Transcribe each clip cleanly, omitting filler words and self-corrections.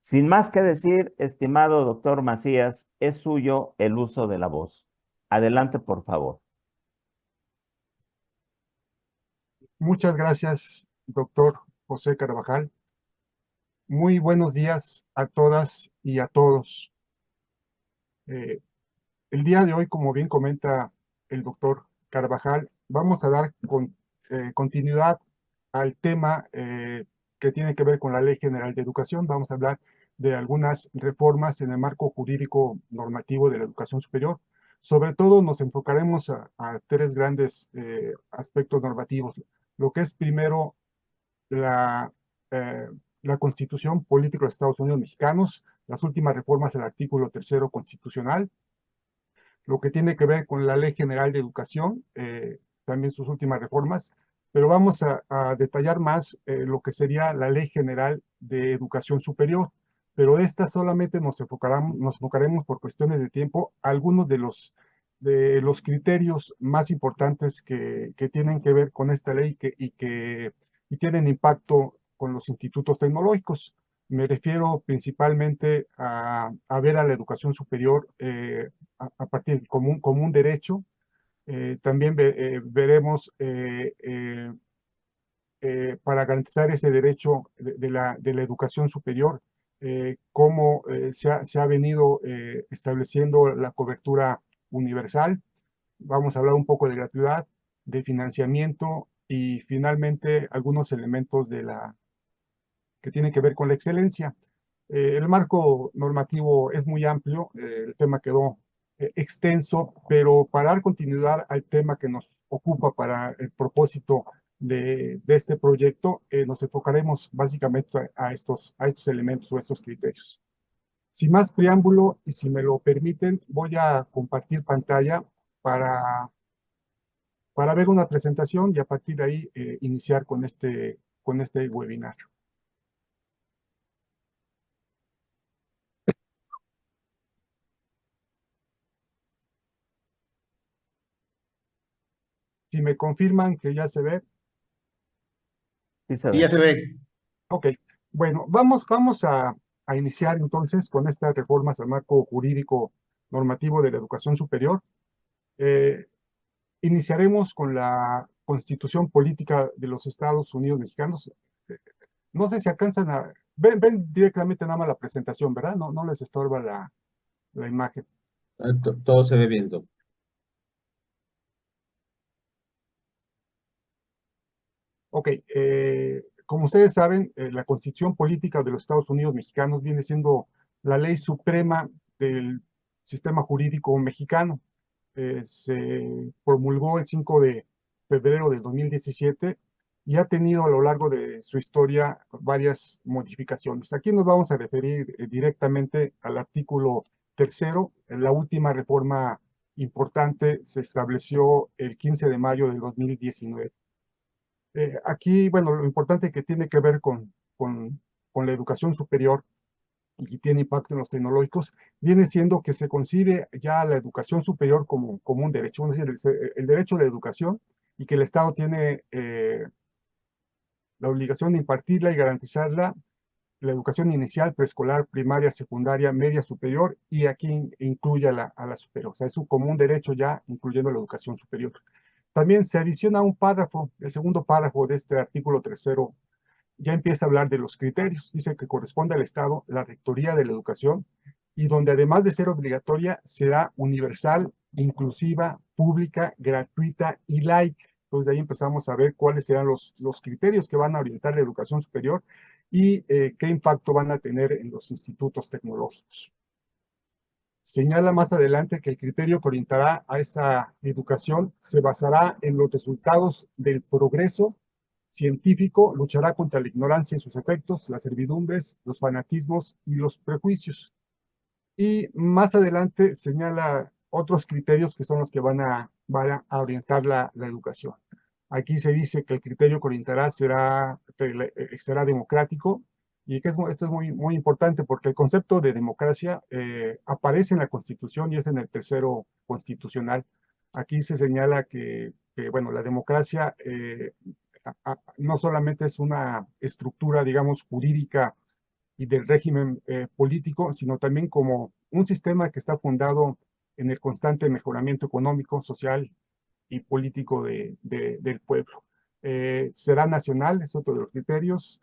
Sin más que decir, estimado doctor Macías, es suyo el uso de la voz. Adelante, por favor. Muchas gracias, doctor José Carvajal. Muy buenos días a todas y a todos. Eh, el día de hoy, como bien comenta el doctor Carvajal, vamos a dar continuidad al tema que tiene que ver con la Ley General de Educación. Vamos a hablar de algunas reformas en el marco jurídico normativo de la educación superior. Sobre todo nos enfocaremos a tres grandes aspectos normativos. Lo que es primero la, eh, la Constitución Política de los Estados Unidos Mexicanos, las últimas reformas del artículo tercero constitucional, lo que tiene que ver con la Ley General de Educación, también sus últimas reformas, pero vamos a detallar más lo que sería la Ley General de Educación Superior, pero de esta solamente nos enfocaremos por cuestiones de tiempo a algunos de los criterios más importantes que tienen que ver con esta ley y tienen impacto con los institutos tecnológicos. Me refiero principalmente a ver a la educación superior a partir como un derecho. También veremos para garantizar ese derecho de la educación superior, cómo se ha venido estableciendo la cobertura universal. Vamos a hablar un poco de gratuidad, de financiamiento y finalmente algunos elementos que tienen que ver con la excelencia. El marco normativo es muy amplio, el tema quedó extenso, pero para dar continuidad al tema que nos ocupa para el propósito de este proyecto, nos enfocaremos básicamente a estos elementos o a estos criterios. Sin más preámbulo, y si me lo permiten, voy a compartir pantalla para, para ver una presentación y a partir de ahí iniciar con este webinar. Si me confirman que ya se ve. Sí se Sí, ya ve. se ve. Ok, bueno, vamos a iniciar entonces con estas reformas al marco jurídico normativo de la educación superior. Eh, Iniciaremos con la Constitución Política de los Estados Unidos Mexicanos. Eh, no sé si alcanzan ven directamente nada más la presentación, ¿verdad? No les estorba la imagen. Todo se ve bien, doctor. Ok, como ustedes saben, la Constitución Política de los Estados Unidos Mexicanos viene siendo la ley suprema del sistema jurídico mexicano. Se promulgó el 5 de febrero del 2017 y ha tenido a lo largo de su historia varias modificaciones. Aquí nos vamos a referir directamente al artículo tercero. La última reforma importante se estableció el 15 de mayo del 2019. Aquí, bueno, lo importante que tiene que ver con la educación superior y tiene impacto en los tecnológicos, viene siendo que se concibe ya la educación superior como un derecho, es decir, el derecho a la educación y que el Estado tiene la obligación de impartirla y garantizarla, la educación inicial, preescolar, primaria, secundaria, media superior y aquí incluye a la superior. O sea, es un común derecho ya incluyendo la educación superior. También se adiciona un párrafo, el segundo párrafo de este artículo tercero ya empieza a hablar de los criterios. Dice que corresponde al Estado la rectoría de la educación y donde además de ser obligatoria, será universal, inclusiva, pública, gratuita y laica. Entonces de ahí empezamos a ver cuáles serán los criterios que van a orientar la educación superior y qué impacto van a tener en los institutos tecnológicos. Señala más adelante que el criterio que orientará a esa educación se basará en los resultados del progreso científico, luchará contra la ignorancia y sus efectos, las servidumbres, los fanatismos y los prejuicios. Y más adelante señala otros criterios que son los que van a orientar la educación. Aquí se dice que el criterio que orientará será democrático, y que esto es muy importante porque el concepto de democracia aparece en la Constitución y es en el tercero constitucional. Aquí se señala bueno, la democracia no solamente es una estructura, digamos, jurídica y del régimen político, sino también como un sistema que está fundado en el constante mejoramiento económico, social y político del pueblo. Será nacional, es otro de los criterios,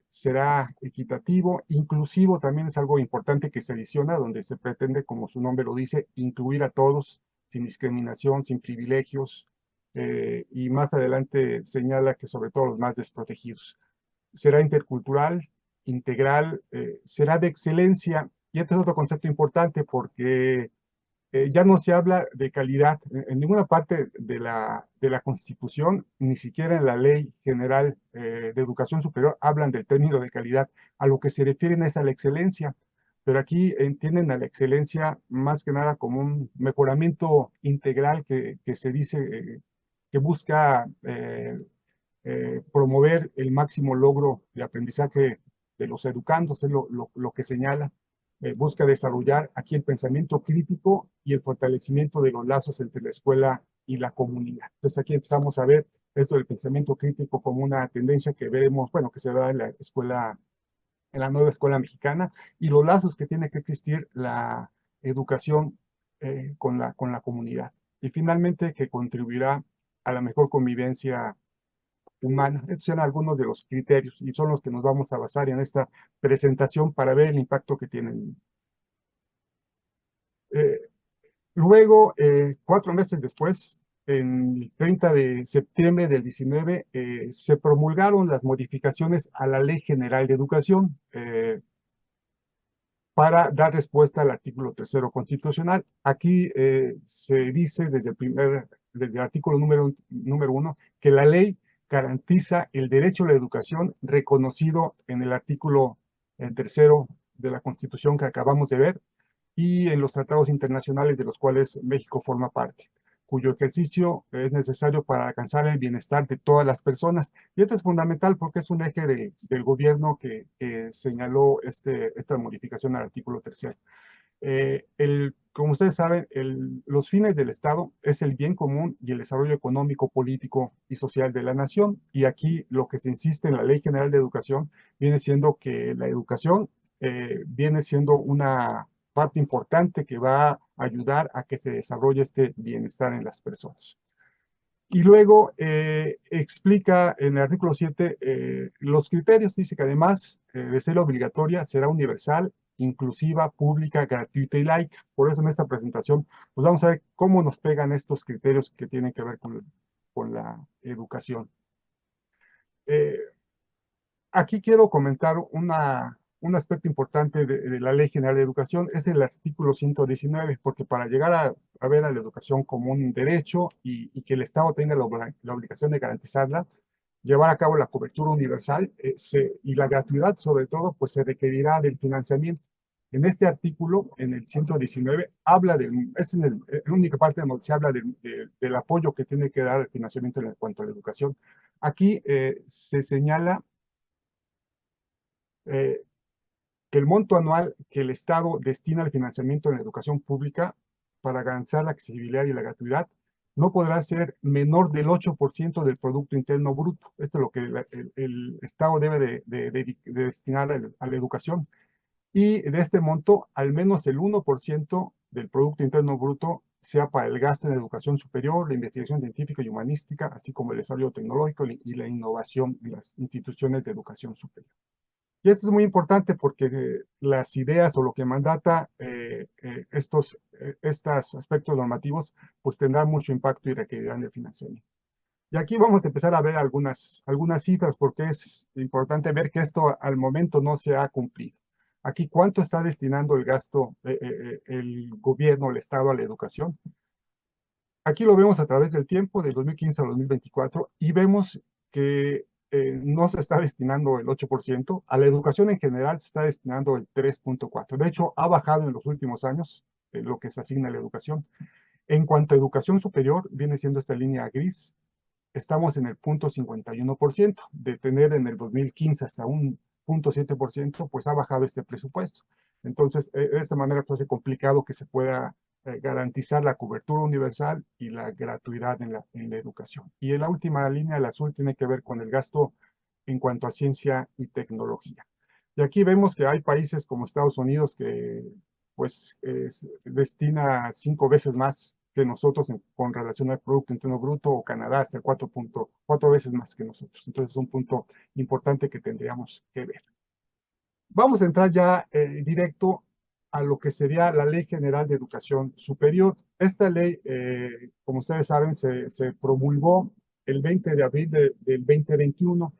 será equitativo, inclusivo también es algo importante que se adiciona, donde se pretende, como su nombre lo dice, incluir a todos, sin discriminación, sin privilegios, y más adelante señala que sobre todo los más desprotegidos. Será intercultural, integral, será de excelencia, y este es otro concepto importante porque ya no se habla de calidad en ninguna parte de la Constitución, ni siquiera en la Ley General de Educación Superior hablan del término de calidad. A lo que se refieren es a la excelencia, pero aquí entienden a la excelencia más que nada como un mejoramiento integral que se dice que busca promover el máximo logro de aprendizaje de los educandos, es lo que señala. Busca desarrollar aquí el pensamiento crítico y el fortalecimiento de los lazos entre la escuela y la comunidad. Entonces aquí empezamos a ver esto del pensamiento crítico como una tendencia que veremos, bueno, que se da en la escuela, en la nueva escuela mexicana, y los lazos que tiene que existir la educación con la comunidad. Y finalmente que contribuirá a la mejor convivencia humana. Estos son algunos de los criterios y son los que nos vamos a basar en esta presentación para ver el impacto que tienen. Eh, Luego, 4 meses después, en el 30 de septiembre del 19, se promulgaron las modificaciones a la Ley General de Educación para dar respuesta al artículo 3º constitucional. Aquí se dice desde el artículo número 1 que la ley garantiza el derecho a la educación reconocido en el artículo 3º de la Constitución que acabamos de ver y en los tratados internacionales de los cuales México forma parte, cuyo ejercicio es necesario para alcanzar el bienestar de todas las personas. Y esto es fundamental porque es un eje del gobierno que señaló esta modificación al artículo 3º. Como ustedes saben, los fines del Estado es el bien común y el desarrollo económico, político y social de la nación. Y aquí lo que se insiste en la Ley General de Educación viene siendo que la educación viene siendo una parte importante que va a ayudar a que se desarrolle este bienestar en las personas. Y luego explica en el artículo 7 los criterios. Dice que además de ser obligatoria, será universal, inclusiva, pública, gratuita y laica. Por eso en esta presentación, pues vamos a ver cómo nos pegan estos criterios que tienen que ver con la educación. Eh, Aquí quiero comentar un aspecto importante de la Ley General de Educación, es el artículo 119, porque para llegar a ver a la educación como un derecho y que el Estado tenga la obligación de garantizarla, llevar a cabo la cobertura universal y la gratuidad sobre todo, pues se requerirá del financiamiento. En este artículo, en el 119, es en la única parte donde se habla del apoyo que tiene que dar el financiamiento en cuanto a la educación. Aquí se señala eh, que el monto anual que el Estado destina al financiamiento en la educación pública para garantizar la accesibilidad y la gratuidad no podrá ser menor del 8% del Producto Interno Bruto. Esto es lo que el Estado debe de destinar a la educación. Y de este monto, al menos el 1% del Producto Interno Bruto sea para el gasto en educación superior, la investigación científica y humanística, así como el desarrollo tecnológico y la innovación en las instituciones de educación superior. Y esto es muy importante porque las ideas o lo que mandata estos aspectos normativos, pues tendrán mucho impacto y requerirán de financiamiento. Y aquí vamos a empezar a ver algunas cifras porque es importante ver que esto al momento no se ha cumplido. Aquí, ¿cuánto está destinando el gasto, el gobierno, el Estado a la educación? Aquí lo vemos a través del tiempo, del 2015 al 2024, y vemos que no se está destinando el 8%, a la educación en general se está destinando el 3.4%. De hecho, ha bajado en los últimos años lo que se asigna a la educación. En cuanto a educación superior, viene siendo esta línea gris, estamos en el 0.51%, de tener en el 2015 hasta un 0.7%, pues ha bajado este presupuesto. Entonces, de esta manera pues hace complicado que se pueda garantizar la cobertura universal y la gratuidad en la educación. Y en la última línea, el azul, tiene que ver con el gasto en cuanto a ciencia y tecnología. Y aquí vemos que hay países como Estados Unidos que pues destina 5 veces más que nosotros con relación al Producto Interno Bruto, o Canadá hasta 4 veces más que nosotros. Entonces es un punto importante que tendríamos que ver. Vamos a entrar ya directo a lo que sería la Ley General de Educación Superior. Esta ley, como ustedes saben, se promulgó el 20 de abril del 2021,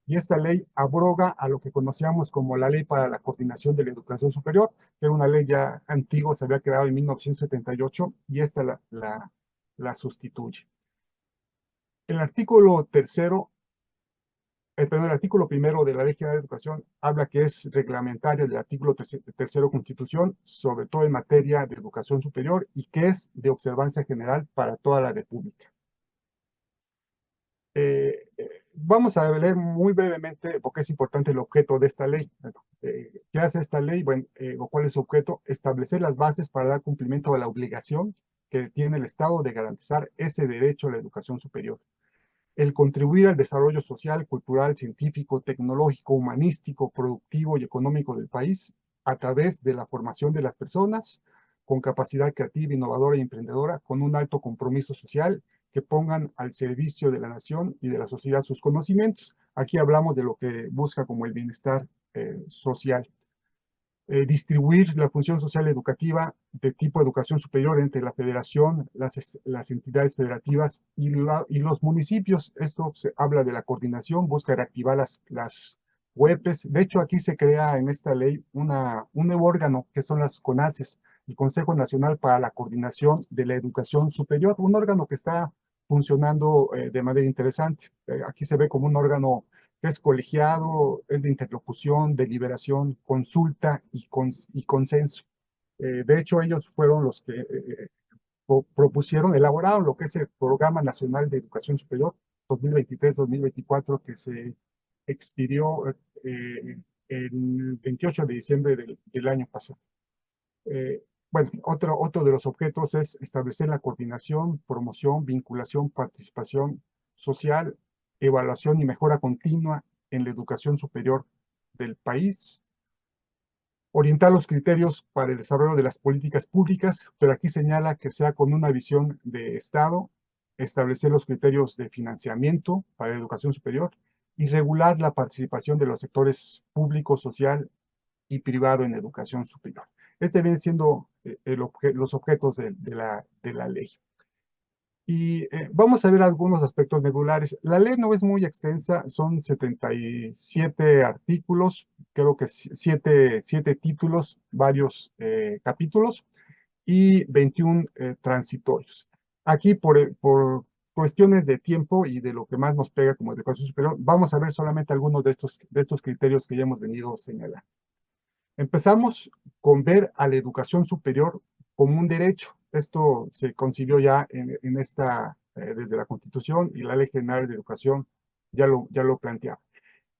y esta ley abroga a lo que conocíamos como la Ley para la Coordinación de la Educación Superior, que era una ley ya antigua, se había creado en 1978, y esta la sustituye. El artículo tercero el artículo primero de la Ley General de Educación habla que es reglamentaria del artículo tercero Constitución, sobre todo en materia de educación superior, y que es de observancia general para toda la República. Vamos a leer muy brevemente, porque es importante el objeto de esta ley. ¿Qué hace esta ley? Bueno, o cuál es su objeto: establecer las bases para dar cumplimiento a la obligación que tiene el Estado de garantizar ese derecho a la educación superior. El contribuir al desarrollo social, cultural, científico, tecnológico, humanístico, productivo y económico del país a través de la formación de las personas con capacidad creativa, innovadora y emprendedora, con un alto compromiso social, que pongan al servicio de la nación y de la sociedad sus conocimientos. Aquí hablamos de lo que busca como el bienestar social. Distribuir la función social educativa de tipo educación superior entre la federación, las entidades federativas y los municipios. Esto se habla de la coordinación, busca reactivar las UEPs. De hecho, aquí se crea en esta ley un nuevo órgano, que son las CONACES, el Consejo Nacional para la Coordinación de la Educación Superior, un órgano que está funcionando de manera interesante. Aquí se ve como un órgano que es colegiado, es de interlocución, deliberación, consulta y consenso. De hecho, ellos fueron los que propusieron, elaboraron lo que es el Programa Nacional de Educación Superior 2023-2024, que se expidió el 28 de diciembre del año pasado. Bueno, otro de los objetos es establecer la coordinación, promoción, vinculación, participación social, evaluación y mejora continua en la educación superior del país. Orientar los criterios para el desarrollo de las políticas públicas, pero aquí señala que sea con una visión de Estado. Establecer los criterios de financiamiento para la educación superior y regular la participación de los sectores público, social y privado en educación superior. Este viene siendo los objetos de la ley. Y vamos a ver algunos aspectos medulares. La ley no es muy extensa, son 77 artículos, creo que 7 títulos, varios capítulos y 21 transitorios. Aquí, por cuestiones de tiempo y de lo que más nos pega como educación superior, vamos a ver solamente algunos de estos criterios que ya hemos venido señalando. Empezamos con ver a la educación superior como un derecho. Esto se concibió ya desde la Constitución, y la Ley General de Educación ya lo planteaba.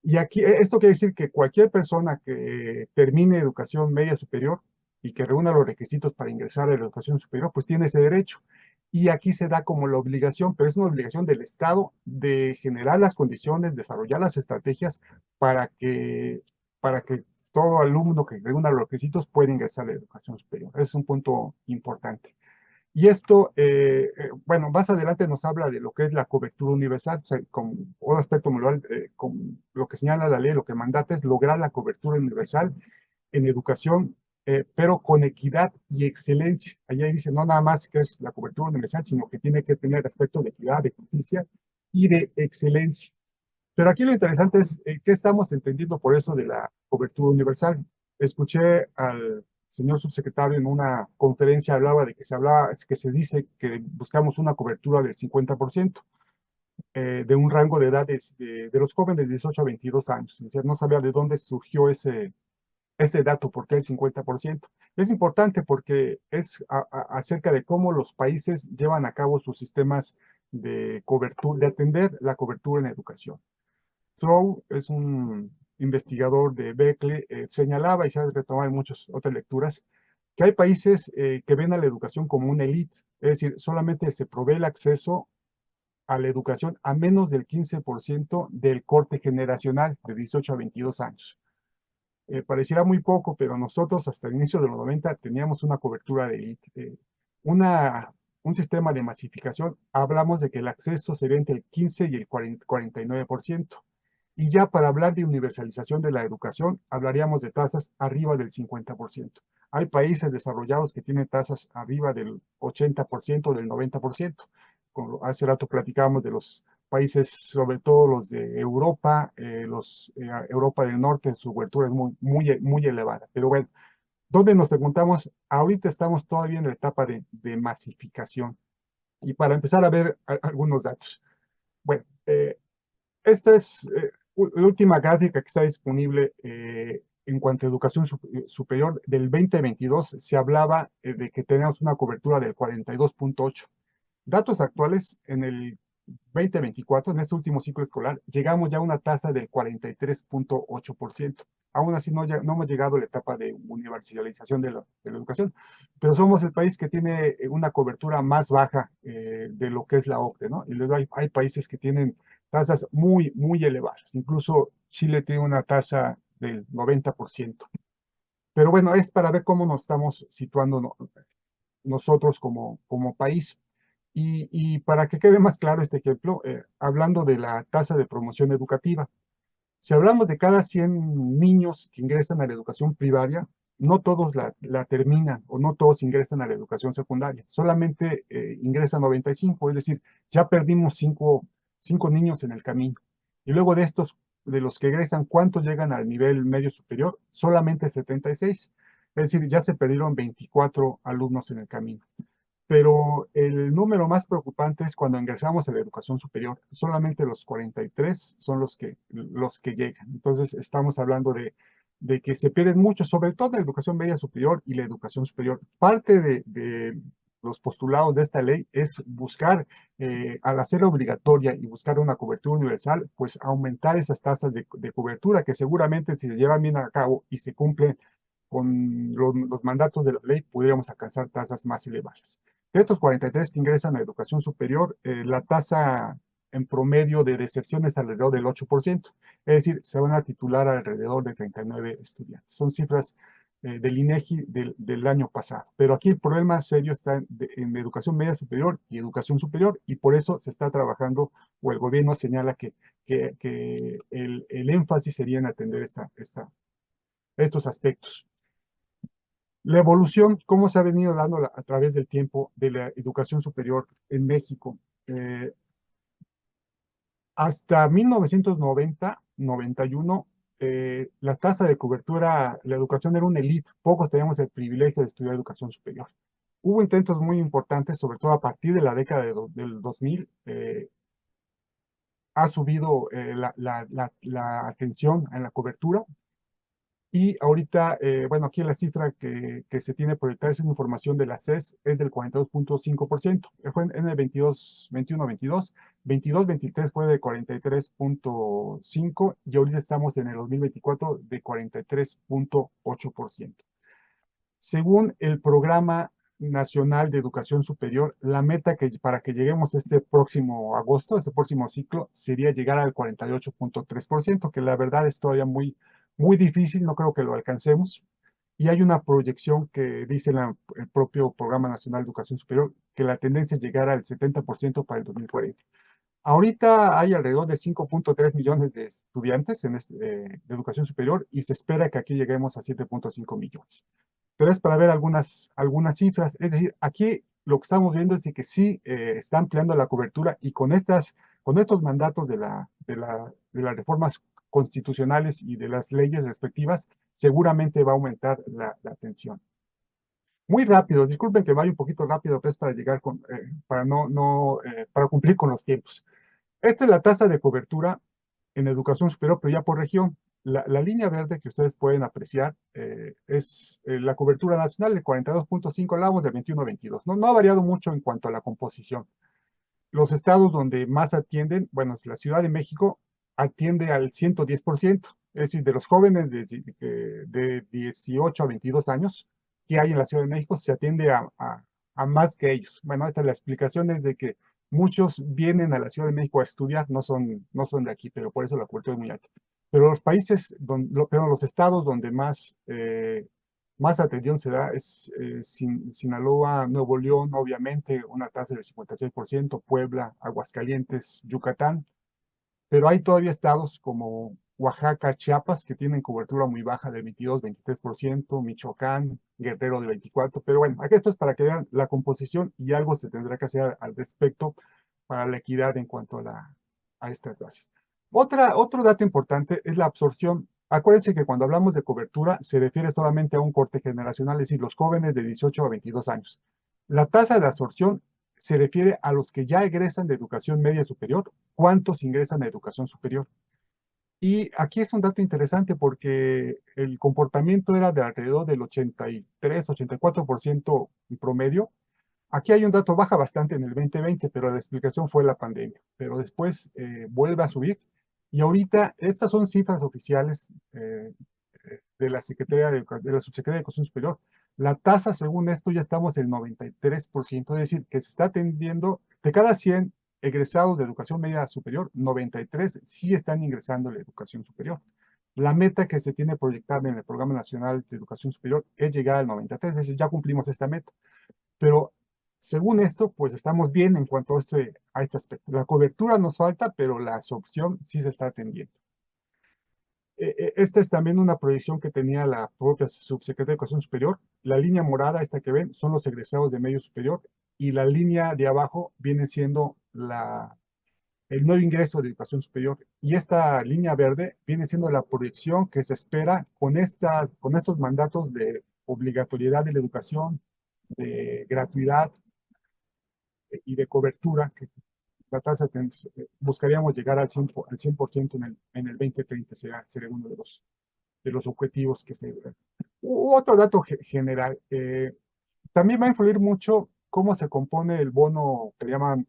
Y aquí, esto quiere decir que cualquier persona que termine educación media superior y que reúna los requisitos para ingresar a la educación superior, pues tiene ese derecho. Y aquí se da como la obligación, pero es una obligación del Estado de generar las condiciones, desarrollar las estrategias para que todo alumno que reúna los requisitos pueda ingresar a la educación superior. Ese es un punto importante. Y esto, bueno, más adelante nos habla de lo que es la cobertura universal, o sea, con un aspecto moral, con lo que señala la ley, lo que mandata es lograr la cobertura universal en educación, pero con equidad y excelencia. Allá dice, no nada más que es la cobertura universal, sino que tiene que tener aspecto de equidad, de justicia y de excelencia. Pero aquí lo interesante es qué estamos entendiendo por eso de la cobertura universal. Escuché al señor subsecretario en una conferencia, hablaba de que se dice que buscamos una cobertura del 50% de un rango de edades de los jóvenes de 18 a 22 años. Es decir, no sabía de dónde surgió ese dato, ¿por qué el 50%? Es importante porque es acerca de cómo los países llevan a cabo sus sistemas de cobertura, de atender la cobertura en educación. Trow es un investigador de Berkeley, señalaba, y se ha retomado en muchas otras lecturas, que hay países que ven a la educación como una élite, es decir, solamente se provee el acceso a la educación a menos del 15% del corte generacional de 18 a 22 años. Pareciera muy poco, pero nosotros hasta el inicio de los 90 teníamos una cobertura de élite, un sistema de masificación. Hablamos de que el acceso sería entre el 15 y el 49%. Y ya para hablar de universalización de la educación, hablaríamos de tasas arriba del 50%. Hay países desarrollados que tienen tasas arriba del 80%, del 90%. Como hace rato platicábamos de los países, sobre todo los de Europa, Europa del Norte, su cobertura es muy elevada. Pero bueno, ¿dónde nos encontramos? Ahorita estamos todavía en la etapa de masificación. Y para empezar a ver algunos datos. Bueno, esta es la última gráfica que está disponible en cuanto a educación superior. Del 2022 se hablaba de que tenemos una cobertura del 42.8. Datos actuales, en el 2024, en este último ciclo escolar, llegamos ya a una tasa del 43.8%. Aún así no hemos llegado a la etapa de universalización de la educación, pero somos el país que tiene una cobertura más baja de lo que es la OCDE, ¿no? Y luego hay países que tienen tasas muy elevadas. Incluso Chile tiene una tasa del 90%. Pero bueno, es para ver cómo nos estamos situando nosotros como país. Y para que quede más claro este ejemplo, hablando de la tasa de promoción educativa, si hablamos de cada 100 niños que ingresan a la educación primaria, no todos la terminan o no todos ingresan a la educación secundaria, solamente ingresan 95, es decir, ya perdimos 5 niños en el camino. Y luego de estos, de los que egresan, ¿cuántos llegan al nivel medio superior? Solamente 76, es decir, ya se perdieron 24 alumnos en el camino. Pero el número más preocupante es cuando ingresamos a la educación superior. Solamente los 43 son los que llegan. Entonces, estamos hablando de que se pierden mucho, sobre todo la educación media superior y la educación superior. Parte de los postulados de esta ley es buscar, al hacerla obligatoria y buscar una cobertura universal, pues aumentar esas tasas de cobertura que seguramente si se llevan bien a cabo y se cumplen con los mandatos de la ley, podríamos alcanzar tasas más elevadas. De estos 43 que ingresan a educación superior, la tasa en promedio de deserción es alrededor del 8%, es decir, se van a titular alrededor de 39 estudiantes. Son cifras del INEGI del año pasado. Pero aquí el problema serio está en educación media superior y educación superior, y por eso se está trabajando, o el gobierno señala que el énfasis sería en atender estos aspectos. La evolución, cómo se ha venido dando a través del tiempo de la educación superior en México. Hasta 1990, 91, la tasa de cobertura, la educación era una élite, pocos teníamos el privilegio de estudiar educación superior. Hubo intentos muy importantes, sobre todo a partir de la década del 2000, ha subido la atención en la cobertura. Y ahorita, bueno, aquí la cifra que se tiene proyectada es información de la CES, es del 42.5%. Fue en el 22-23 fue de 43.5% y ahorita estamos en el 2024 de 43.8%. Según el Programa Nacional de Educación Superior, la meta para que lleguemos este próximo agosto, este próximo ciclo, sería llegar al 48.3%, que la verdad es todavía muy difícil, no creo que lo alcancemos. Y hay una proyección que dice el propio Programa Nacional de Educación Superior que la tendencia es llegar al 70% para el 2040. Ahorita hay alrededor de 5.3 millones de estudiantes de educación superior y se espera que aquí lleguemos a 7.5 millones. Pero es para ver algunas cifras. Es decir, aquí lo que estamos viendo es que sí está ampliando la cobertura y con estos mandatos de las reformas constitucionales y de las leyes respectivas, seguramente va a aumentar la atención. Muy rápido, disculpen que vaya un poquito rápido, pues, para llegar para cumplir con los tiempos. Esta es la tasa de cobertura en educación superior, pero ya por región. La línea verde que ustedes pueden apreciar es la cobertura nacional de 42.5, hablamos de 21-22. No ha variado mucho en cuanto a la composición. Los estados donde más atienden, bueno, la Ciudad de México atiende al 110%, es decir, de los jóvenes de 18 a 22 años que hay en la Ciudad de México, se atiende a más que ellos. Bueno, esta es la explicación, es de que muchos vienen a la Ciudad de México a estudiar, no son de aquí, pero por eso la cobertura es muy alta. Pero los países, pero los estados donde más atención se da es Sinaloa, Nuevo León, obviamente, una tasa del 56%, Puebla, Aguascalientes, Yucatán, pero hay todavía estados como Oaxaca, Chiapas, que tienen cobertura muy baja del 22-23%, Michoacán, Guerrero de 24%, pero bueno, aquí esto es para que vean la composición y algo se tendrá que hacer al respecto para la equidad en cuanto a estas bases. Otro dato importante es la absorción. Acuérdense que cuando hablamos de cobertura se refiere solamente a un corte generacional, es decir, los jóvenes de 18 a 22 años. La tasa de absorción se refiere a los que ya egresan de educación media superior, cuántos ingresan a educación superior. Y aquí es un dato interesante porque el comportamiento era de alrededor del 83-84% en promedio. Aquí hay un dato, baja bastante en el 2020, pero la explicación fue la pandemia. Pero después vuelve a subir. Y ahorita, estas son cifras oficiales de la de la Subsecretaría de Educación Superior. La tasa, según esto, ya estamos en el 93%, es decir, que se está atendiendo, de cada 100 egresados de educación media superior, 93 sí están ingresando a la educación superior. La meta que se tiene proyectada en el Programa Nacional de Educación Superior es llegar al 93, es decir, ya cumplimos esta meta. Pero según esto, pues estamos bien en cuanto a este aspecto. La cobertura nos falta, pero la absorción sí se está atendiendo. Esta es también una proyección que tenía la propia Subsecretaría de Educación Superior. La línea morada, esta que ven, son los egresados de medio superior, y la línea de abajo viene siendo el nuevo ingreso de educación superior. Y esta línea verde viene siendo la proyección que se espera con estos mandatos de obligatoriedad de la educación, de gratuidad y de cobertura, que la tasa buscaríamos llegar al 100% en el 2030, sería uno de los objetivos que se... Otro dato general, también va a influir mucho cómo se compone el bono que llaman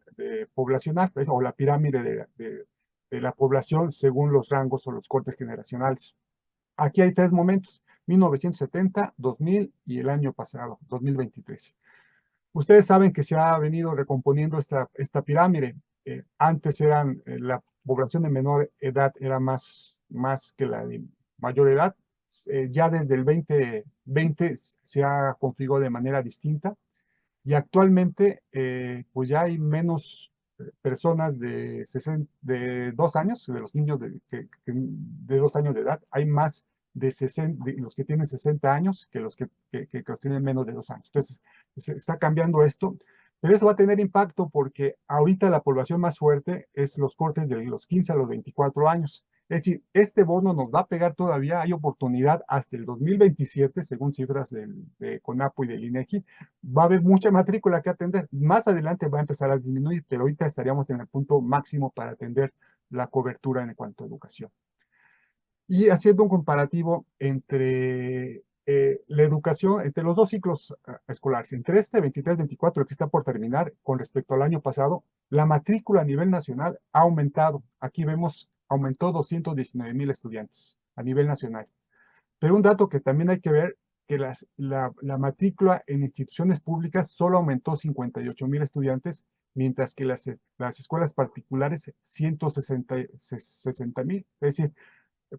poblacional, o la pirámide de la población según los rangos o los cortes generacionales. Aquí hay tres momentos: 1970, 2000 y el año pasado, 2023. Ustedes saben que se ha venido recomponiendo esta pirámide. Antes la población de menor edad era más que la de mayor edad. Ya desde el 2020 se ha configurado de manera distinta, y actualmente pues ya hay menos personas de 2 años, de los niños de 2 años de edad, hay más de los que tienen 60 años que los que tienen menos de 2 años. Entonces, se está cambiando esto, pero eso va a tener impacto porque ahorita la población más fuerte es los cortes de los 15 a los 24 años. Es decir, este bono nos va a pegar todavía, hay oportunidad hasta el 2027, según cifras de CONAPO y del INEGI, va a haber mucha matrícula que atender. Más adelante va a empezar a disminuir, pero ahorita estaríamos en el punto máximo para atender la cobertura en cuanto a educación. Y haciendo un comparativo entre la educación, entre los dos ciclos escolares, entre este 23-24 que está por terminar, con respecto al año pasado, la matrícula a nivel nacional ha aumentado. Aquí vemos, aumentó 219,000 estudiantes a nivel nacional. Pero un dato que también hay que ver, que la matrícula en instituciones públicas solo aumentó 58,000 estudiantes, mientras que las escuelas particulares 160,000. Es decir,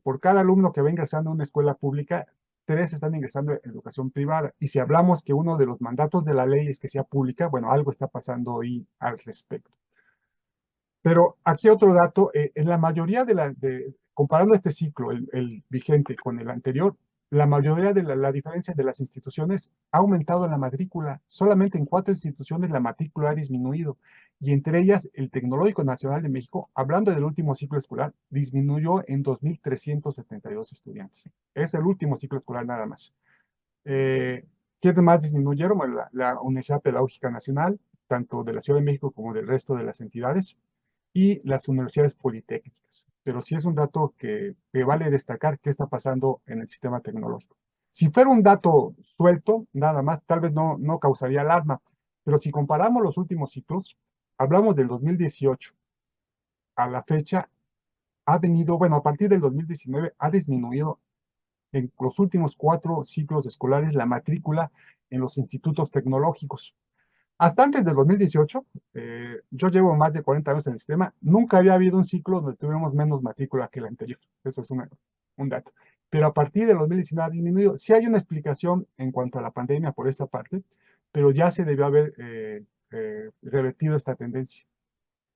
por cada alumno que va ingresando a una escuela pública, 3 están ingresando en educación privada. Y si hablamos que uno de los mandatos de la ley es que sea pública, bueno, algo está pasando ahí al respecto. Pero aquí otro dato, en la mayoría comparando este ciclo, el vigente con el anterior, la mayoría de la diferencia de las instituciones ha aumentado la matrícula. Solamente en 4 instituciones la matrícula ha disminuido, y entre ellas el Tecnológico Nacional de México, hablando del último ciclo escolar, disminuyó en 2,372 estudiantes. Es el último ciclo escolar nada más. ¿Quiénes más disminuyeron? Bueno, la Universidad Pedagógica Nacional, tanto de la Ciudad de México como del resto de las entidades, y las universidades politécnicas. Pero sí es un dato que vale destacar qué está pasando en el sistema tecnológico. Si fuera un dato suelto, nada más, tal vez no causaría alarma, pero si comparamos los últimos ciclos, hablamos del 2018 a la fecha, bueno, a partir del 2019 ha disminuido en los últimos 4 ciclos escolares la matrícula en los institutos tecnológicos. Hasta antes del 2018, yo llevo más de 40 años en el sistema, nunca había habido un ciclo donde tuviéramos menos matrícula que el anterior. Eso es un dato. Pero a partir del 2019 ha disminuido. Sí hay una explicación en cuanto a la pandemia por esta parte, pero ya se debió haber revertido esta tendencia.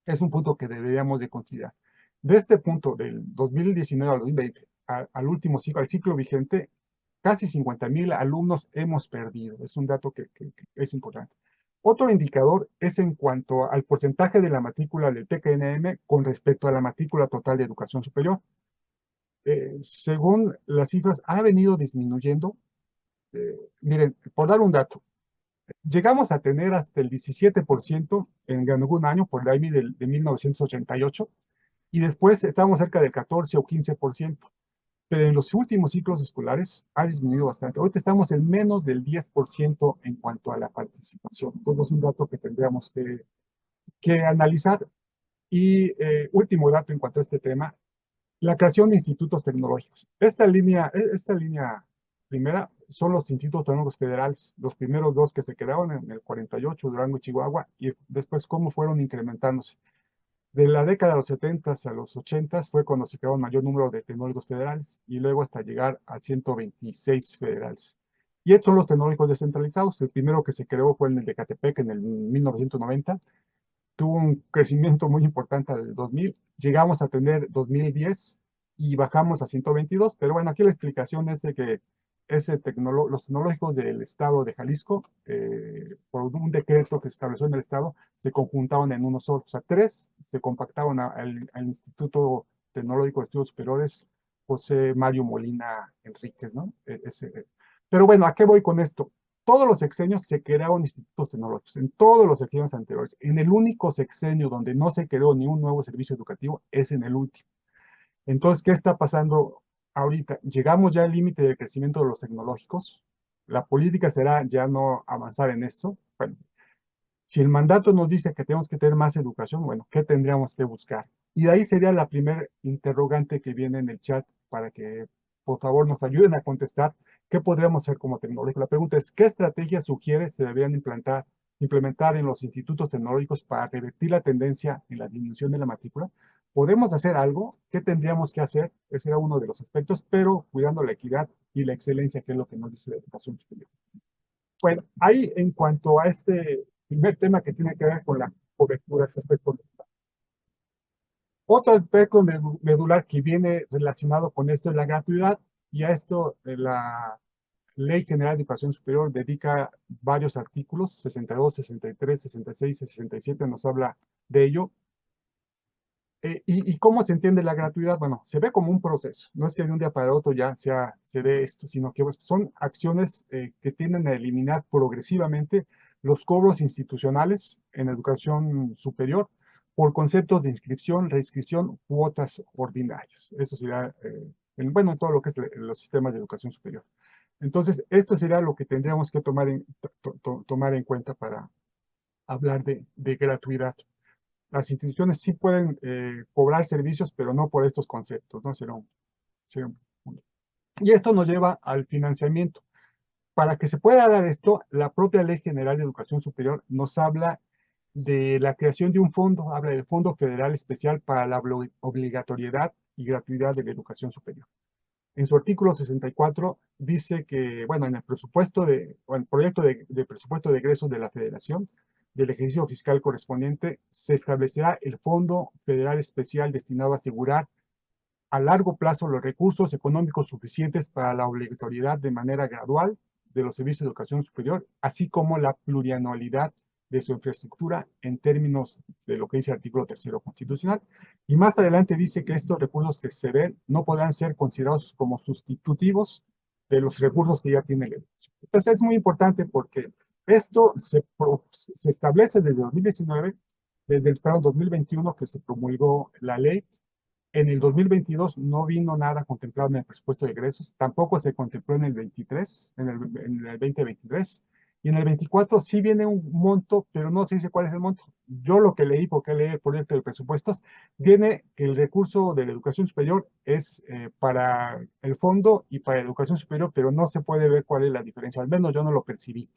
Es un punto que deberíamos de considerar. De este punto, del 2019 al 2020, al último ciclo, al ciclo vigente, casi 50,000 alumnos hemos perdido. Es un dato que es importante. Otro indicador es en cuanto al porcentaje de la matrícula del TKNM con respecto a la matrícula total de educación superior. Según las cifras, ha venido disminuyendo. Miren, por dar un dato, llegamos a tener hasta el 17% en algún año, por la IMI de 1988, y después estamos cerca del 14 o 15%. Pero en los últimos ciclos escolares ha disminuido bastante. Ahorita estamos en menos del 10% en cuanto a la participación. Entonces es un dato que tendríamos que analizar. Y último dato en cuanto a este tema, la creación de institutos tecnológicos. Esta línea primera son los institutos tecnológicos federales, los primeros dos que se crearon en el 48, Durango y Chihuahua, y después cómo fueron incrementándose. De la década de los 70 a los 80 fue cuando se creó el mayor número de tecnológicos federales y luego hasta llegar a 126 federales. Y estos son los tecnológicos descentralizados. El primero que se creó fue en el de Ecatepec en el 1990. Tuvo un crecimiento muy importante al 2000. Llegamos a tener 2010 y bajamos a 122. Pero bueno, aquí la explicación es de que los tecnológicos del estado de Jalisco, por un decreto que se estableció en el estado, se conjuntaron en uno solo. O sea, tres se compactaron al Instituto Tecnológico de Estudios Superiores José Mario Molina Enríquez, ¿no? Pero bueno, ¿a qué voy con esto? Todos los sexenios se crearon institutos tecnológicos, en todos los sexenios anteriores. En el único sexenio donde no se creó ni un nuevo servicio educativo es en el último. Entonces, ¿qué está pasando ahorita? Llegamos ya al límite del crecimiento de los tecnológicos. La política será ya no avanzar en esto. Bueno, si el mandato nos dice que tenemos que tener más educación, bueno, ¿qué tendríamos que buscar? Y de ahí sería la primera interrogante que viene en el chat para que, por favor, nos ayuden a contestar qué podríamos hacer como tecnológico. La pregunta es, ¿qué estrategias sugiere se deberían implementar en los institutos tecnológicos para revertir la tendencia en la disminución de la matrícula? ¿Podemos hacer algo? ¿Qué tendríamos que hacer? Ese era uno de los aspectos, pero cuidando la equidad y la excelencia, que es lo que nos dice la educación superior. Bueno, ahí en cuanto a este primer tema que tiene que ver con la cobertura, ese aspecto medular. Otro aspecto medular que viene relacionado con esto es la gratuidad, y a esto la Ley General de Educación Superior dedica varios artículos, 62, 63, 66 y 67 nos habla de ello. ¿Y cómo se entiende la gratuidad? Bueno, se ve como un proceso. No es que de un día para otro ya se dé esto, sino que son acciones que tienden a eliminar progresivamente los cobros institucionales en educación superior por conceptos de inscripción, reinscripción, cuotas ordinarias. Eso sería, bueno, en todo lo que es los sistemas de educación superior. Entonces, esto sería lo que tendríamos que tomar en cuenta para hablar de gratuidad. Las instituciones sí pueden cobrar servicios, pero no por estos conceptos, ¿no? Y esto nos lleva al financiamiento. Para que se pueda dar esto, la propia Ley General de Educación Superior nos habla de la creación de un fondo, habla del Fondo Federal Especial para la Obligatoriedad y Gratuidad de la Educación Superior. En su artículo 64 dice que, bueno, en el presupuesto o el proyecto de presupuesto de egresos de la Federación, del ejercicio fiscal correspondiente, se establecerá el Fondo Federal Especial destinado a asegurar a largo plazo los recursos económicos suficientes para la obligatoriedad de manera gradual de los servicios de educación superior, así como la plurianualidad de su infraestructura en términos de lo que dice el artículo 3º constitucional. Y más adelante dice que estos recursos que se ven no podrán ser considerados como sustitutivos de los recursos que ya tiene la educación. Entonces es muy importante porque esto se establece desde 2019, desde el 2021 que se promulgó la ley. En el 2022 no vino nada contemplado en el presupuesto de egresos, tampoco se contempló en el 23, en el 2023, y en el 24 sí viene un monto, pero no se dice cuál es el monto. Yo lo que leí, porque leí el proyecto de presupuestos, viene que el recurso de la educación superior es para el fondo y para la educación superior, pero no se puede ver cuál es la diferencia, al menos yo no lo percibí.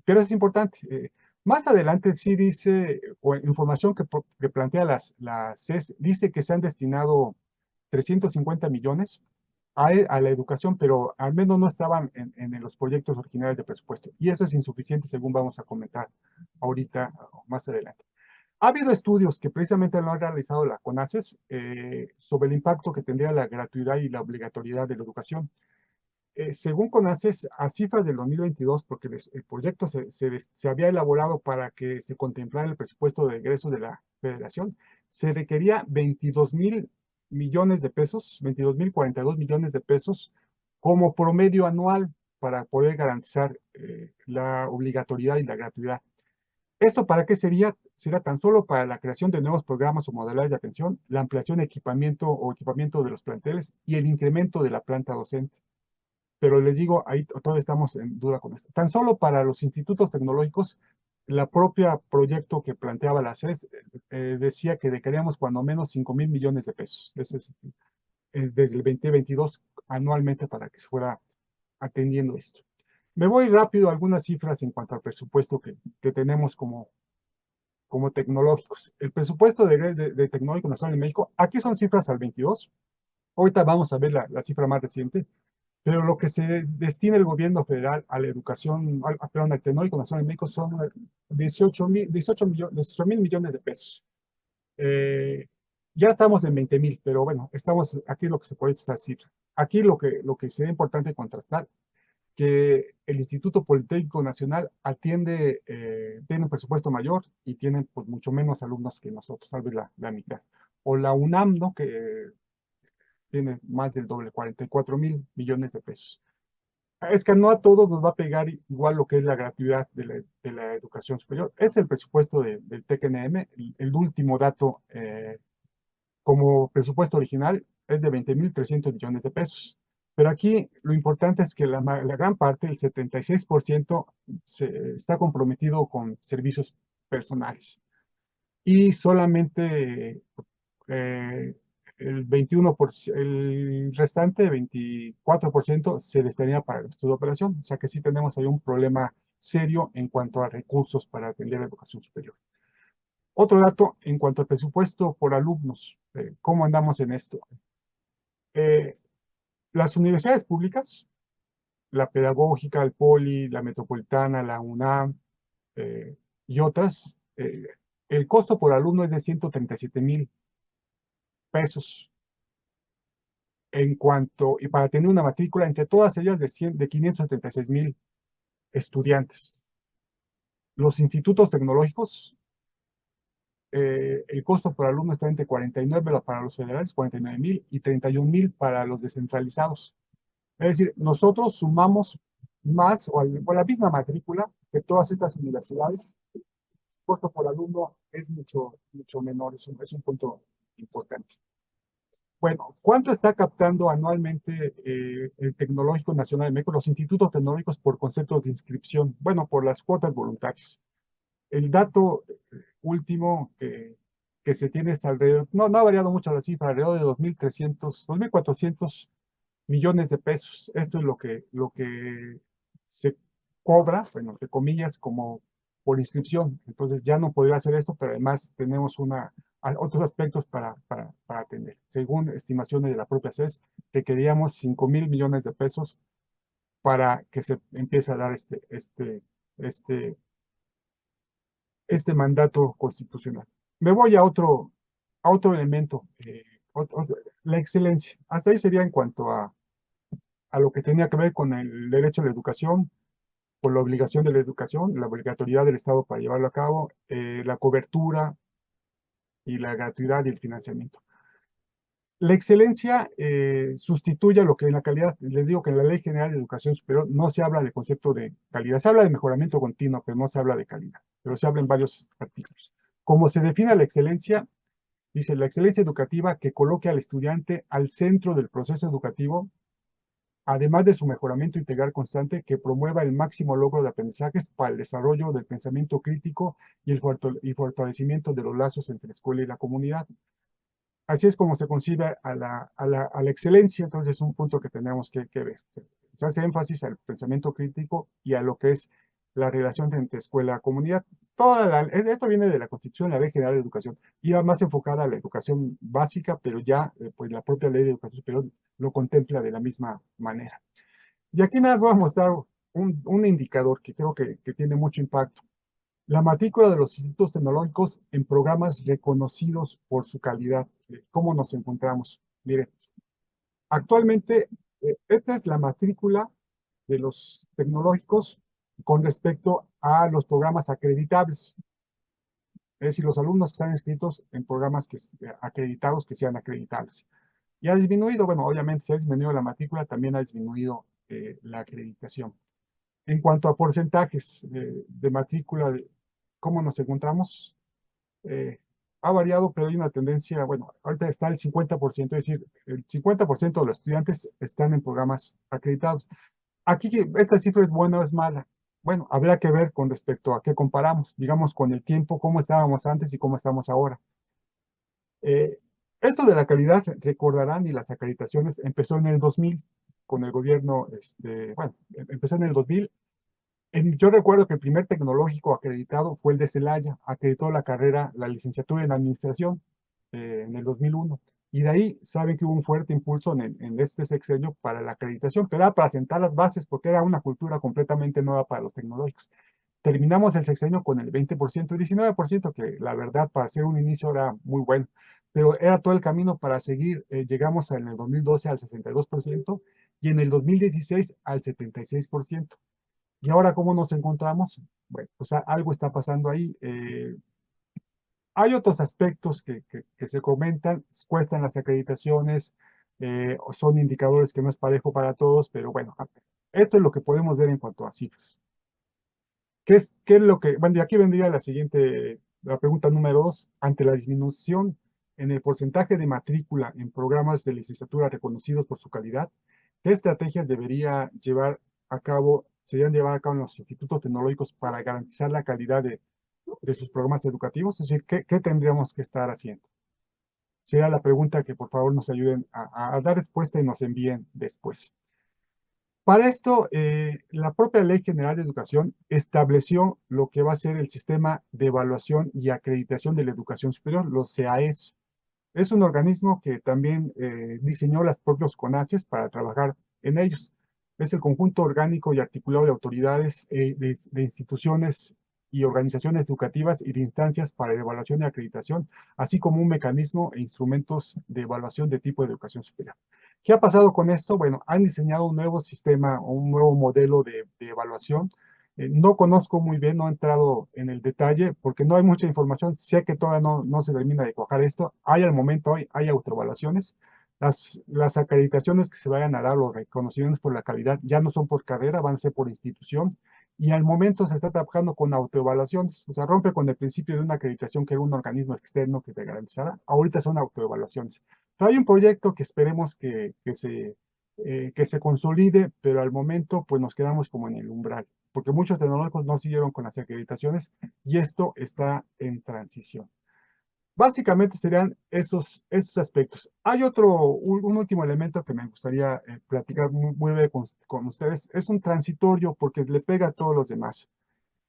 Pero es importante. Más adelante sí dice, o información que plantea la CES, dice que se han destinado 350 millones a la educación, pero al menos no estaban en los proyectos originales de presupuesto. Y eso es insuficiente, según vamos a comentar ahorita o más adelante. Ha habido estudios que precisamente lo ha realizado la CONACYT sobre el impacto que tendría la gratuidad y la obligatoriedad de la educación. Según CONACYT, a cifras del 2022, porque el proyecto se había elaborado para que se contemplara el presupuesto de egresos de la Federación, se requería 22,000 millones de pesos, 22,042 millones de pesos como promedio anual para poder garantizar la obligatoriedad y la gratuidad. ¿Esto para qué sería? Será tan solo para la creación de nuevos programas o modalidades de atención, la ampliación de equipamiento de los planteles y el incremento de la planta docente. Pero les digo, ahí todavía estamos en duda con esto. Tan solo para los institutos tecnológicos, la propia proyecto que planteaba la CES decía que requeríamos cuando menos 5,000 millones de pesos. Eso es desde el 2022 anualmente para que se fuera atendiendo esto. Me voy rápido a algunas cifras en cuanto al presupuesto que tenemos como tecnológicos. El presupuesto de Tecnológico Nacional en México, aquí son cifras al 22. Ahorita vamos a ver la cifra más reciente, pero lo que se destina el gobierno federal a la educación, perdón, al Tecnológico Nacional en México son 18,000 millones de pesos. Ya estamos en 20,000, pero bueno, estamos aquí lo que se puede esta cifra. Aquí lo que sería importante contrastar, que el Instituto Politécnico Nacional tiene un presupuesto mayor y tienen pues, mucho menos alumnos que nosotros, tal vez la mitad. O la UNAM, ¿no? Que tiene más del doble, 44,000 millones de pesos. Es que no a todos nos va a pegar igual lo que es la gratuidad de la educación superior. Es el presupuesto del TECNM, el último dato como presupuesto original es de 20,300 millones de pesos. Pero aquí lo importante es que la gran parte, el 76%, está comprometido con servicios personales. Y solamente eh, el 21%, el restante 24% se destinaría para el estudio de operación. O sea que sí tenemos ahí un problema serio en cuanto a recursos para atender la educación superior. Otro dato en cuanto al presupuesto por alumnos, ¿cómo andamos en esto? Las universidades públicas, la Pedagógica, el Poli, la Metropolitana, la UNAM y otras, el costo por alumno es de 137,000 pesos. Y para tener una matrícula entre todas ellas de 576,000 estudiantes. Los institutos tecnológicos, el costo por alumno está entre 49 para los federales, 49,000 y 31,000 para los descentralizados. Es decir, nosotros sumamos más o la misma matrícula que todas estas universidades. El costo por alumno es mucho menor, es un punto importante. Bueno, ¿cuánto está captando anualmente el Tecnológico Nacional de México, los institutos tecnológicos por conceptos de inscripción? Bueno, por las cuotas voluntarias. El dato último que se tiene es alrededor, no ha variado mucho la cifra, alrededor de 2,400 millones de pesos. Esto es lo que se cobra, bueno, entre comillas, como por inscripción. Entonces ya no podría hacer esto, pero además tenemos otros aspectos para atender. Según estimaciones de la propia CES, requeríamos 5,000 millones de pesos para que se empiece a dar este mandato constitucional. Me voy a otro elemento, la excelencia. Hasta ahí sería en cuanto a lo que tenía que ver con el derecho a la educación, con la obligación de la educación, la obligatoriedad del Estado para llevarlo a cabo, la cobertura y la gratuidad y el financiamiento. La excelencia sustituye a lo que en la calidad, les digo que en la Ley General de Educación Superior no se habla de concepto de calidad, se habla de mejoramiento continuo, pero no se habla de calidad, pero se habla en varios artículos. Como se define la excelencia, dice la excelencia educativa que coloque al estudiante al centro del proceso educativo, además de su mejoramiento integral constante, que promueva el máximo logro de aprendizajes para el desarrollo del pensamiento crítico y el fortalecimiento de los lazos entre la escuela y la comunidad. Así es como se concibe a la excelencia, entonces es un punto que tenemos que ver. Se hace énfasis al pensamiento crítico y a lo que es la relación entre escuela y comunidad. esto viene de la Constitución, la Ley General de Educación, iba más enfocada a la educación básica, pero ya pues la propia Ley de Educación Superior lo contempla de la misma manera. Y aquí nada más voy a mostrar un indicador que creo que tiene mucho impacto. La matrícula de los institutos tecnológicos en programas reconocidos por su calidad. ¿Cómo nos encontramos? Mire, actualmente esta es la matrícula de los tecnológicos con respecto a los programas acreditables. Es decir, los alumnos que están inscritos en programas acreditados que sean acreditables. Y ha disminuido, bueno, obviamente si ha disminuido la matrícula, también ha disminuido la acreditación. En cuanto a porcentajes de matrícula, ¿cómo nos encontramos? Ha variado, pero hay una tendencia, bueno, ahorita está el 50%, es decir, el 50% de los estudiantes están en programas acreditados. Aquí, esta cifra es buena o es mala. Bueno, habrá que ver con respecto a qué comparamos, digamos, con el tiempo, cómo estábamos antes y cómo estamos ahora. Eh, Esto de la calidad, recordarán, y las acreditaciones empezó en el 2000 con el gobierno, bueno, empezó en el 2000. Yo recuerdo que el primer tecnológico acreditado fue el de Celaya, acreditó la carrera, la licenciatura en administración en el 2001. Y de ahí saben que hubo un fuerte impulso en este sexenio para la acreditación, pero era para sentar las bases porque era una cultura completamente nueva para los tecnológicos. Terminamos el sexenio con el 20%, 19%, que la verdad para hacer un inicio era muy bueno, pero era todo el camino para seguir. Llegamos en el 2012 al 62% y en el 2016 al 76%. ¿Y ahora cómo nos encontramos? Bueno, pues algo está pasando ahí. Hay otros aspectos que se comentan, cuestan las acreditaciones, son indicadores que no es parejo para todos, pero bueno, esto es lo que podemos ver en cuanto a cifras. ¿Qué es lo que, bueno, y aquí vendría la pregunta número 2, ante la disminución en el porcentaje de matrícula en programas de licenciatura reconocidos por su calidad, ¿qué estrategias serían llevar a cabo en los institutos tecnológicos para garantizar la calidad de sus programas educativos? Es decir, ¿qué tendríamos que estar haciendo? Será la pregunta que por favor nos ayuden a dar respuesta y nos envíen después. Para esto, la propia Ley General de Educación estableció lo que va a ser el sistema de evaluación y acreditación de la educación superior, los CAES. Es un organismo que también diseñó las propios CONACYES para trabajar en ellos. Es el conjunto orgánico y articulado de autoridades, de instituciones y organizaciones educativas y de instancias para evaluación y acreditación, así como un mecanismo e instrumentos de evaluación de tipo de educación superior. ¿Qué ha pasado con esto? Bueno, han diseñado un nuevo sistema, un nuevo modelo de evaluación. No conozco muy bien, no he entrado en el detalle porque no hay mucha información. Sé que todavía no se termina de cuajar esto. Al momento hoy, hay autoevaluaciones. Las acreditaciones que se vayan a dar, los reconocimientos por la calidad, ya no son por carrera, van a ser por institución. Y al momento se está trabajando con autoevaluaciones. O sea, rompe con el principio de una acreditación que era un organismo externo que te garantizara. Ahorita son autoevaluaciones. Pero hay un proyecto que esperemos que se consolide, pero al momento pues nos quedamos como en el umbral, porque muchos tecnológicos no siguieron con las acreditaciones y esto está en transición. Básicamente serían esos aspectos. Hay un último elemento que me gustaría platicar muy breve con ustedes. Es un transitorio porque le pega a todos los demás.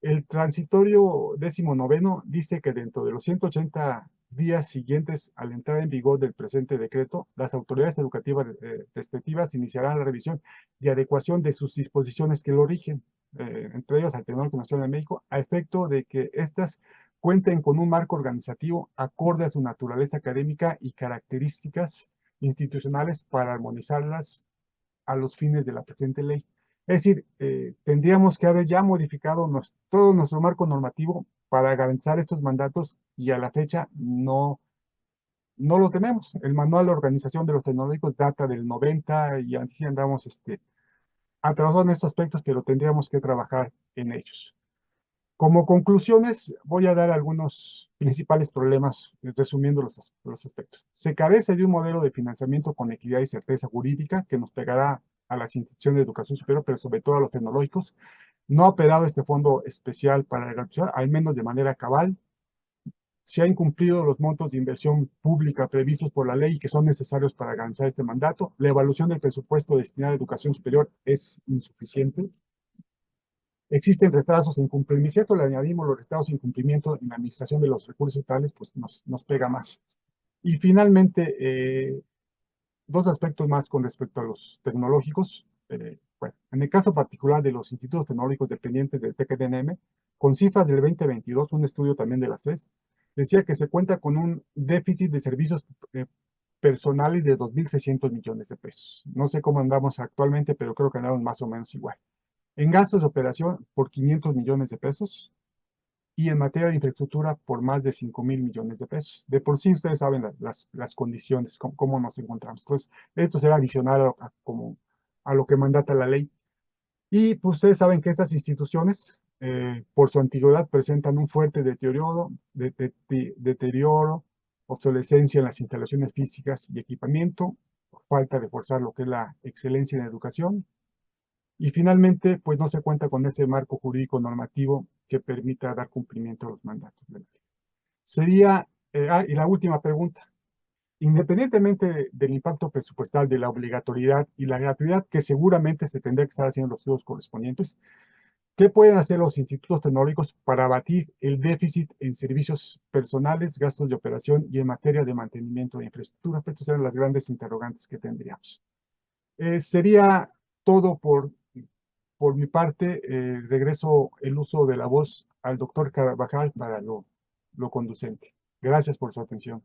El transitorio 19º dice que dentro de los 180 días siguientes a la entrada en vigor del presente decreto, las autoridades educativas respectivas iniciarán la revisión y adecuación de sus disposiciones que lo rigen, entre ellos al Tecnológico Nacional de México, a efecto de que éstas cuenten con un marco organizativo acorde a su naturaleza académica y características institucionales para armonizarlas a los fines de la presente ley. Es decir, tendríamos que haber ya modificado todo nuestro marco normativo para garantizar estos mandatos y a la fecha no lo tenemos. El manual de organización de los tecnológicos data del 90 y así andamos atrasados en estos aspectos, pero tendríamos que trabajar en ellos. Como conclusiones, voy a dar algunos principales problemas, resumiendo los aspectos. Se carece de un modelo de financiamiento con equidad y certeza jurídica que nos pegará a las instituciones de educación superior, pero sobre todo a los tecnológicos. No ha operado este fondo especial para la gratuidad, al menos de manera cabal. Se han incumplido los montos de inversión pública previstos por la ley y que son necesarios para garantizar este mandato. La evaluación del presupuesto destinado a educación superior es insuficiente. existen retrasos e incumplimientos. Si a esto le añadimos los retrasos e incumplimientos en la administración de los recursos estatales, pues nos pega más. Y finalmente, dos aspectos más con respecto a los tecnológicos. Bueno, en el caso particular de los institutos tecnológicos dependientes del TECDNM, con cifras del 2022, un estudio también de la CES, decía que se cuenta con un déficit de servicios personales de 2.600 millones de pesos. No sé cómo andamos actualmente, pero creo que andamos más o menos igual. En gastos de operación por 500 millones de pesos y en materia de infraestructura por más de 5.000 millones de pesos. De por sí ustedes saben las condiciones, cómo nos encontramos. Entonces, esto será adicional a lo que mandata la ley. Y pues ustedes saben que estas instituciones, por su antigüedad, presentan un fuerte deterioro, obsolescencia en las instalaciones físicas y equipamiento, falta de forzar lo que es la excelencia en educación. Y finalmente, pues no se cuenta con ese marco jurídico normativo que permita dar cumplimiento a los mandatos de la ley. Sería, y la última pregunta, independientemente del impacto presupuestal, de la obligatoriedad y la gratuidad, que seguramente se tendrá que estar haciendo los estudios correspondientes, ¿qué pueden hacer los institutos tecnológicos para abatir el déficit en servicios personales, gastos de operación y en materia de mantenimiento de infraestructura? Estas serían las grandes interrogantes que tendríamos. Sería todo por mi parte. Regreso el uso de la voz al doctor Carvajal para lo conducente. Gracias por su atención.